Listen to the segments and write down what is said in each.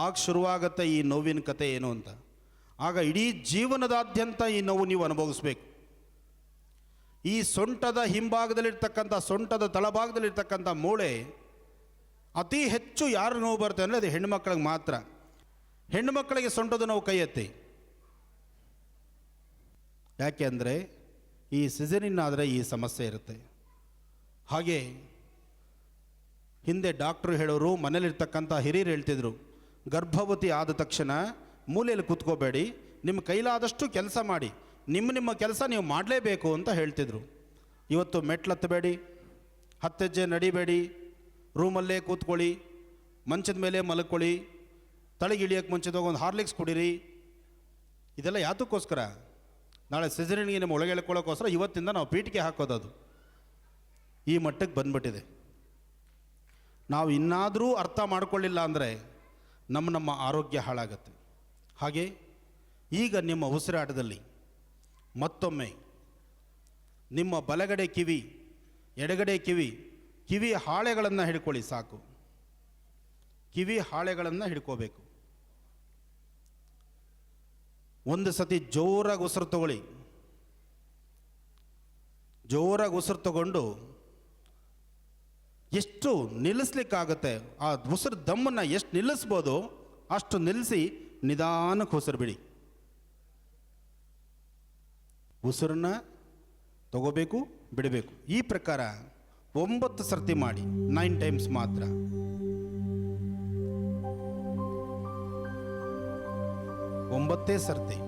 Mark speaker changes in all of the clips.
Speaker 1: ಆಗ ಶುರುವಾಗತ್ತೆ ಈ ನೋವಿನ ಕತೆ ಏನು ಅಂತ. ಆಗ ಇಡೀ ಜೀವನದಾದ್ಯಂತ ಈ ನೋವು ನೀವು ಅನುಭವಿಸ್ಬೇಕು. ಈ ಸೊಂಟದ ಹಿಂಭಾಗದಲ್ಲಿರ್ತಕ್ಕಂಥ, ಸೊಂಟದ ತಳಭಾಗದಲ್ಲಿರ್ತಕ್ಕಂಥ ಮೂಳೆ ಅತಿ ಹೆಚ್ಚು ಯಾರು ನೋವು ಬರುತ್ತೆ ಅಂದರೆ ಅದು ಹೆಣ್ಣುಮಕ್ಕಳಿಗೆ ಮಾತ್ರ. ಹೆಣ್ಣುಮಕ್ಕಳಿಗೆ ಸೊಂಟದ ನೋವು ಕೈ ಎತ್ತಿ. ಯಾಕೆ ಅಂದರೆ ಈ ಸಿಸರಿನ್ ಆದರೆ ಈ ಸಮಸ್ಯೆ ಇರುತ್ತೆ. ಹಾಗೆ ಹಿಂದೆ ಡಾಕ್ಟ್ರು ಹೇಳೋರು, ಮನೇಲಿರ್ತಕ್ಕಂಥ ಹಿರಿಯರು ಹೇಳ್ತಿದ್ರು, ಗರ್ಭವತಿ ಆದ ತಕ್ಷಣ ಮೂಲೆಯಲ್ಲಿ ಕೂತ್ಕೋಬೇಡಿ, ನಿಮ್ಮ ಕೈಲಾದಷ್ಟು ಕೆಲಸ ಮಾಡಿ, ನಿಮ್ಮ ಕೆಲಸ ನೀವು ಮಾಡಲೇಬೇಕು ಅಂತ ಹೇಳ್ತಿದ್ರು. ಇವತ್ತು ಮೆಟ್ಲತ್ತಬೇಡಿ, 10 ಹೆಜ್ಜೆ ನಡಿಬೇಡಿ, ರೂಮಲ್ಲೇ ಕೂತ್ಕೊಳ್ಳಿ, ಮಂಚದ ಮೇಲೆ ಮಲ್ಕೊಳ್ಳಿ, ತಲೆಗಿಳಿಯೋಕ್ಕೆ ಮುಂಚಿದಾಗ ಒಂದು ಹಾರ್ಲಿಕ್ಸ್ ಕುಡೀರಿ. ಇದೆಲ್ಲ ಯಾತಕ್ಕೋಸ್ಕರ? ನಾಳೆ ಸಿಸರಿನ್ಗೆ ನಿಮ್ಮ ಒಳಗೆ ಎಳ್ಕೊಳ್ಳೋಕ್ಕೋಸ್ಕರ ಇವತ್ತಿಂದ ನಾವು ಪೀಠಿಗೆ ಹಾಕೋದದು. ಈ ಮಟ್ಟಕ್ಕೆ ಬಂದ್ಬಿಟ್ಟಿದೆ. ನಾವು ಇನ್ನಾದರೂ ಅರ್ಥ ಮಾಡಿಕೊಳ್ಳಿಲ್ಲ ಅಂದರೆ ನಮ್ಮ ಆರೋಗ್ಯ ಹಾಳಾಗತ್ತೆ. ಹಾಗೆ ಈಗ ನಿಮ್ಮ ಉಸಿರಾಟದಲ್ಲಿ ಮತ್ತೊಮ್ಮೆ ನಿಮ್ಮ ಬಲಗಡೆ ಕಿವಿ, ಎಡಗಡೆ ಕಿವಿ ಹಾಳೆಗಳನ್ನು ಹಿಡ್ಕೊಳ್ಳಿ. ಸಾಕು, ಕಿವಿ ಹಾಳೆಗಳನ್ನು ಹಿಡ್ಕೋಬೇಕು. ಒಂದು ಸತಿ ಜೋರಾಗಿ ಉಸಿರು ತಗೊಳ್ಳಿ. ಜೋರಾಗಿ ಉಸಿರು ತಗೊಂಡು ಎಷ್ಟು ನಿಲ್ಲಿಸ್ಲಿಕ್ಕಾಗುತ್ತೆ, ಆ ಉಸಿರು ದಮ್ಮನ್ನು ಎಷ್ಟು ನಿಲ್ಲಿಸ್ಬೋದು ಅಷ್ಟು ನಿಲ್ಲಿಸಿ ನಿಧಾನಕ್ಕೆ ಉಸಿರು ಬಿಡಿ. ಉಸಿರನ್ನ ತಗೋಬೇಕು, ಬಿಡಬೇಕು. ಈ ಪ್ರಕಾರ 9 ಸರ್ತಿ ಮಾಡಿ, 9 ಟೈಮ್ಸ್ ಮಾತ್ರ. ಒಂಬತ್ತೇ ಸರ್ತಿ,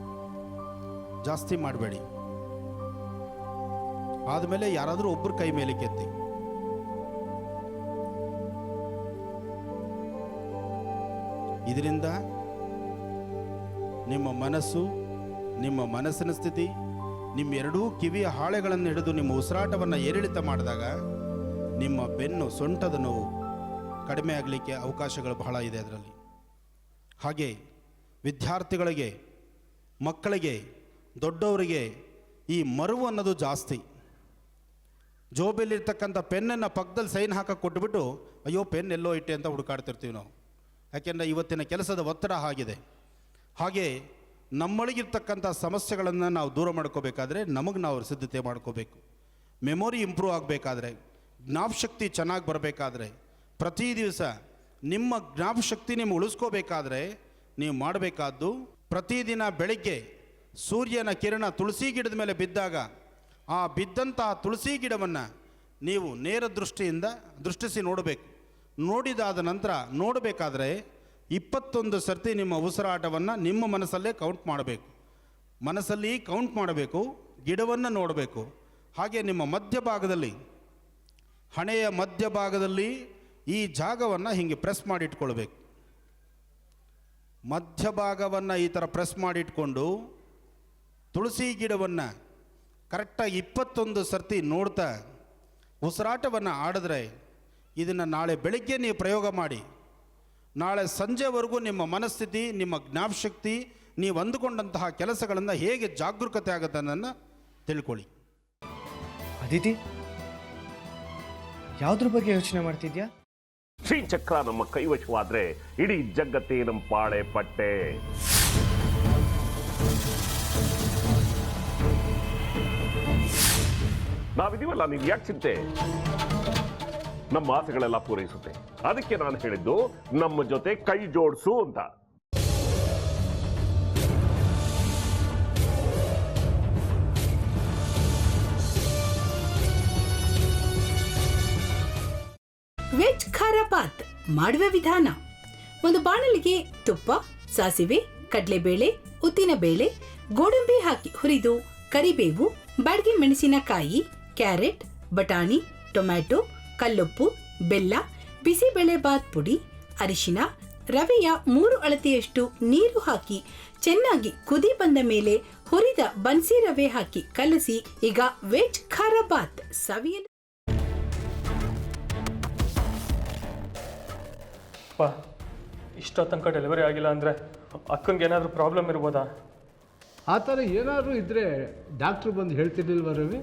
Speaker 1: ಜಾಸ್ತಿ ಮಾಡಬೇಡಿ. ಆದಮೇಲೆ ಯಾರಾದರೂ ಒಬ್ಬರು ಕೈ ಮೇಲೆ ಕೆತ್ತಿ. ಇದರಿಂದ ನಿಮ್ಮ ಮನಸ್ಸು, ನಿಮ್ಮ ಮನಸ್ಸಿನ ಸ್ಥಿತಿ, ನಿಮ್ಮ ಎರಡೂ ಕಿವಿಯ ಹಾಳೆಗಳನ್ನು ಹಿಡಿದು ನಿಮ್ಮ ಉಸಿರಾಟವನ್ನು ಏರಿಳಿತ ಮಾಡಿದಾಗ ನಿಮ್ಮ ಬೆನ್ನು, ಸೊಂಟದ ನೋವು ಕಡಿಮೆ ಆಗಲಿಕ್ಕೆ ಅವಕಾಶಗಳು ಬಹಳ ಇದೆ ಅದರಲ್ಲಿ. ಹಾಗೆ ವಿದ್ಯಾರ್ಥಿಗಳಿಗೆ, ಮಕ್ಕಳಿಗೆ, ದೊಡ್ಡವರಿಗೆ ಈ ಮರುವು ಅನ್ನೋದು ಜಾಸ್ತಿ. ಜೋಬಲ್ಲಿರ್ತಕ್ಕಂಥ ಪೆನ್ನನ್ನು ಪಕ್ಕದಲ್ಲಿ ಸೈನ್ ಹಾಕಕ್ಕೆ ಕೊಟ್ಬಿಟ್ಟು ಅಯ್ಯೋ ಪೆನ್ ಎಲ್ಲೋ ಇಟ್ಟೆ ಅಂತ ಹುಡುಕಾಡ್ತಿರ್ತೀವಿ ನಾವು. ಯಾಕೆಂದರೆ ಇವತ್ತಿನ ಕೆಲಸದ ಒತ್ತಡ ಆಗಿದೆ. ಹಾಗೆ ನಮ್ಮೊಳಗಿರ್ತಕ್ಕಂಥ ಸಮಸ್ಯೆಗಳನ್ನು ನಾವು ದೂರ ಮಾಡ್ಕೋಬೇಕಾದ್ರೆ ನಮಗೆ ನಾವು ಸಿದ್ಧತೆ ಮಾಡ್ಕೋಬೇಕು. ಮೆಮೊರಿ ಇಂಪ್ರೂವ್ ಆಗಬೇಕಾದ್ರೆ, ಜ್ಞಾಪಶಕ್ತಿ ಚೆನ್ನಾಗಿ ಬರಬೇಕಾದ್ರೆ, ಪ್ರತಿ ದಿವಸ ನಿಮ್ಮ ಜ್ಞಾಪಶಕ್ತಿ ನೀವು ಉಳಿಸ್ಕೋಬೇಕಾದ್ರೆ ನೀವು ಮಾಡಬೇಕಾದ್ದು, ಪ್ರತಿದಿನ ಬೆಳಗ್ಗೆ ಸೂರ್ಯನ ಕಿರಣ ತುಳಸಿ ಗಿಡದ ಮೇಲೆ ಬಿದ್ದಾಗ ಆ ಬಿದ್ದಂತಹ ತುಳಸಿ ಗಿಡವನ್ನು ನೀವು ನೇರ ದೃಷ್ಟಿಸಿ ನೋಡಬೇಕು. ನೋಡಿದಾದ ನಂತರ ನೋಡಬೇಕಾದ್ರೆ 21 ಸರ್ತಿ ನಿಮ್ಮ ಉಸಿರಾಟವನ್ನು ನಿಮ್ಮ ಮನಸ್ಸಲ್ಲೇ ಕೌಂಟ್ ಮಾಡಬೇಕು. ಮನಸ್ಸಲ್ಲಿ ಕೌಂಟ್ ಮಾಡಬೇಕು, ಗಿಡವನ್ನು ನೋಡಬೇಕು. ಹಾಗೆ ನಿಮ್ಮ ಮಧ್ಯಭಾಗದಲ್ಲಿ, ಹಣೆಯ ಮಧ್ಯಭಾಗದಲ್ಲಿ ಈ ಜಾಗವನ್ನು ಹೀಗೆ ಪ್ರೆಸ್ ಮಾಡಿಟ್ಕೊಳ್ಬೇಕು. ಮಧ್ಯಭಾಗವನ್ನು ಈ ಥರ ಪ್ರೆಸ್ ಮಾಡಿಟ್ಕೊಂಡು ತುಳಸಿ ಗಿಡವನ್ನು ಕರೆಕ್ಟಾಗಿ 21 ಸರ್ತಿ ನೋಡ್ತಾ ಉಸಿರಾಟವನ್ನು ಆಡಿದ್ರೆ, ಇದನ್ನು ನಾಳೆ ಬೆಳಗ್ಗೆ ನೀವು ಪ್ರಯೋಗ ಮಾಡಿ. ನಾಳೆ ಸಂಜೆವರೆಗೂ ನಿಮ್ಮ ಮನಸ್ಥಿತಿ, ನಿಮ್ಮ ಜ್ಞಾಪಶಕ್ತಿ, ನೀವು ಅಂದುಕೊಂಡಂತಹ ಕೆಲಸಗಳನ್ನು ಹೇಗೆ ಜಾಗರೂಕತೆ ಆಗುತ್ತೆ ಅನ್ನೋದನ್ನು ತಿಳ್ಕೊಳ್ಳಿ.
Speaker 2: ಅದಿತಿ, ಯಾವುದ್ರ ಬಗ್ಗೆ ಯೋಚನೆ ಮಾಡ್ತಿದ್ಯಾ?
Speaker 3: ಶ್ರೀಚಕ್ರ ನಮ್ಮ ಕೈವಶವಾದ್ರೆ ಇಡೀ ಜಗತ್ತೇ ನಮ್ಮ ಪಾಳೆ ಪಟ್ಟೆ. ನಾವಿದೀವಲ್ಲ, ನೀವು ಯಾಕೆ ಚಿಂತೆ? ನಮ್ಮ ಆಸೆಗಳೆಲ್ಲ ಪೂರೈಸುತ್ತೆ. ಅದಕ್ಕೆ ನಾನು ಹೇಳಿದ್ದು ನಮ್ಮ ಜೊತೆ ಕೈ ಜೋಡಿಸು ಅಂತ.
Speaker 4: ವೆಜ್ ಖಾರ ಬಾತ್ ಮಾಡುವ ವಿಧಾನ: ಒಂದು ಬಾಣಲಿಗೆ ತುಪ್ಪ, ಸಾಸಿವೆ, ಕಡಲೆಬೇಳೆ, ಉದ್ದಿನಬೇಳೆ, ಗೋಡಂಬಿ ಹಾಕಿ ಹುರಿದು ಕರಿಬೇವು, ಬಾಡಿಗೆ ಮೆಣಸಿನಕಾಯಿ, ಕ್ಯಾರೆಟ್, ಬಟಾಣಿ, ಟೊಮ್ಯಾಟೊ, ಕಲ್ಲುಪ್ಪು, ಬೆಲ್ಲ, ಬಿಸಿಬೇಳೆ ಬಾತ್ ಪುಡಿ, ಅರಿಶಿನ, ರವೆಯ 3 ಅಳತೆಯಷ್ಟು ನೀರು ಹಾಕಿ ಚೆನ್ನಾಗಿ ಕುದಿ ಬಂದ ಮೇಲೆ ಹುರಿದ ಬನ್ಸಿ ರವೆ ಹಾಕಿ ಕಲಸಿ. ಈಗ ವೆಜ್ ಖಾರ ಬಾತ್ ಸವಿಯಲು.
Speaker 5: ಇಷ್ಟೋ ತನಕ ಡೆಲಿವರಿ ಆಗಿಲ್ಲ ಅಂದರೆ ಅಕ್ಕಂಗೆ ಏನಾದರೂ ಪ್ರಾಬ್ಲಮ್ ಇರ್ಬೋದಾ?
Speaker 6: ಆ ಥರ ಏನಾದರೂ ಇದ್ದರೆ ಡಾಕ್ಟ್ರು ಬಂದು ಹೇಳ್ತಿರ್ಲಿಲ್ವ ರವಿ?